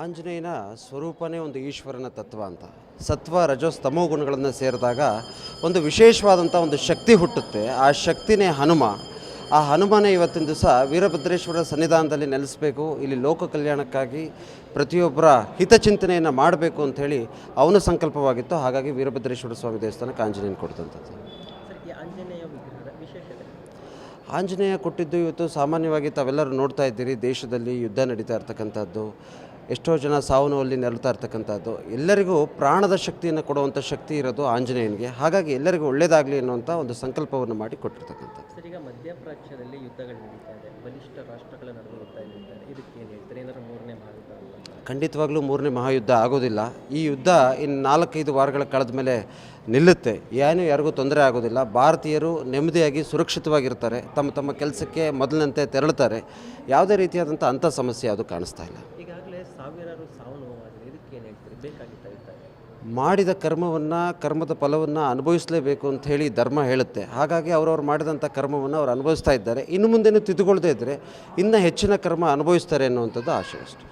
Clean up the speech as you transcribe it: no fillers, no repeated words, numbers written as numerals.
ಆಂಜನೇಯನ ಸ್ವರೂಪನೇ ಒಂದು ಈಶ್ವರನ ತತ್ವ ಅಂತ. ಸತ್ವ ರಜಸ್ ತಮೋ ಗುಣಗಳನ್ನು ಸೇರಿದಾಗ ಒಂದು ವಿಶೇಷವಾದಂಥ ಒಂದು ಶಕ್ತಿ ಹುಟ್ಟುತ್ತೆ. ಆ ಶಕ್ತಿನೇ ಹನುಮ. ಆ ಹನುಮನೇ ಇವತ್ತಿನ ದಿವಸ ವೀರಭದ್ರೇಶ್ವರ ಸನ್ನಿಧಾನದಲ್ಲಿ ನೆಲೆಸಬೇಕು, ಇಲ್ಲಿ ಲೋಕ ಕಲ್ಯಾಣಕ್ಕಾಗಿ ಪ್ರತಿಯೊಬ್ಬರ ಹಿತಚಿಂತನೆಯನ್ನು ಮಾಡಬೇಕು ಅಂಥೇಳಿ ಅವನ ಸಂಕಲ್ಪವಾಗಿತ್ತು. ಹಾಗಾಗಿ ವೀರಭದ್ರೇಶ್ವರ ಸ್ವಾಮಿ ದೇವಸ್ಥಾನಕ್ಕೆ ಆಂಜನೇಯನ ಕೊಡ್ತಂಥದ್ದು. ಆಂಜನೇಯ ಕೊಟ್ಟಿದ್ದು ಇವತ್ತು ಸಾಮಾನ್ಯವಾಗಿ ತಾವೆಲ್ಲರೂ ನೋಡ್ತಾ ಇದ್ದೀರಿ, ದೇಶದಲ್ಲಿ ಯುದ್ಧ ನಡೀತಾ ಇರ್ತಕ್ಕಂಥದ್ದು, ಎಷ್ಟೋ ಜನ ಸಾವು ನೋವಲ್ಲಿ ನರಳ್ತಾ ಇರ್ತಕ್ಕಂಥದ್ದು. ಎಲ್ಲರಿಗೂ ಪ್ರಾಣದ ಶಕ್ತಿಯನ್ನು ಕೊಡುವಂಥ ಶಕ್ತಿ ಇರೋದು ಆಂಜನೇಯನಿಗೆ. ಹಾಗಾಗಿ ಎಲ್ಲರಿಗೂ ಒಳ್ಳೆಯದಾಗಲಿ ಅನ್ನುವಂಥ ಒಂದು ಸಂಕಲ್ಪವನ್ನು ಮಾಡಿ ಕೊಟ್ಟಿರ್ತಕ್ಕಂಥದ್ದು. ಸರ್, ಈಗ ಮಧ್ಯಪ್ರಾಚ್ಯದಲ್ಲಿ ಯುದ್ಧಗಳು ನಡೀತಾ ಇದೆ, ಬಲಿಷ್ಠ ರಾಷ್ಟ್ರಗಳ ನಡುವೆ ಯುದ್ಧ ನಡೀತಾ ಇದೆ. ಇದಕ್ಕೆ ಏನು ಹೇಳ್ತಾರೆ? ಏನಾದರೂ ಮೂರನೇ ಮಹಾಯುದ್ಧ? ಖಂಡಿತವಾಗ್ಲೂ ಮೂರನೇ ಮಹಾಯುದ್ಧ ಆಗೋದಿಲ್ಲ. ಈ ಯುದ್ಧ ಇನ್ನು 4-5 ವಾರಗಳ ಕಳೆದ ಮೇಲೆ ನಿಲ್ಲುತ್ತೆ. ಏನೂ ಯಾರಿಗೂ ತೊಂದರೆ ಆಗೋದಿಲ್ಲ. ಭಾರತೀಯರು ನೆಮ್ಮದಿಯಾಗಿ ಸುರಕ್ಷಿತವಾಗಿರ್ತಾರೆ, ತಮ್ಮ ತಮ್ಮ ಕೆಲಸಕ್ಕೆ ಮೊದಲಿನಂತೆ ತೆರಳುತ್ತಾರೆ. ಯಾವುದೇ ರೀತಿಯಾದಂಥ ಅಂಥ ಸಮಸ್ಯೆ ಯಾವುದು ಕಾಣಿಸ್ತಾ ಇಲ್ಲ. ಈಗಾಗಲೇ ಸಾವಿರಾರು ಸಾವು ನೋವಾಗಿದೆ. ಇದಕ್ಕೆ ಏನು ಹೇಳ್ತೀರಿ? ಬೇಕಾಗಿತ್ತ ಯುದ್ಧ? ಮಾಡಿದ ಕರ್ಮದ ಫಲವನ್ನು ಅನುಭವಿಸಲೇಬೇಕು ಅಂತ ಹೇಳಿ ಧರ್ಮ ಹೇಳುತ್ತೆ. ಹಾಗಾಗಿ ಅವರವ್ರು ಮಾಡಿದಂಥ ಕರ್ಮವನ್ನು ಅವ್ರು ಅನುಭವಿಸ್ತಾ ಇದ್ದಾರೆ. ಇನ್ನು ಮುಂದೇನು ತಿದ್ದುಕೊಳ್ಳದೇ ಇದ್ದರೆ ಇನ್ನೂ ಹೆಚ್ಚಿನ ಕರ್ಮ ಅನುಭವಿಸ್ತಾರೆ ಅನ್ನುವಂಥದ್ದು ಆಶೆ ಅಷ್ಟೆ.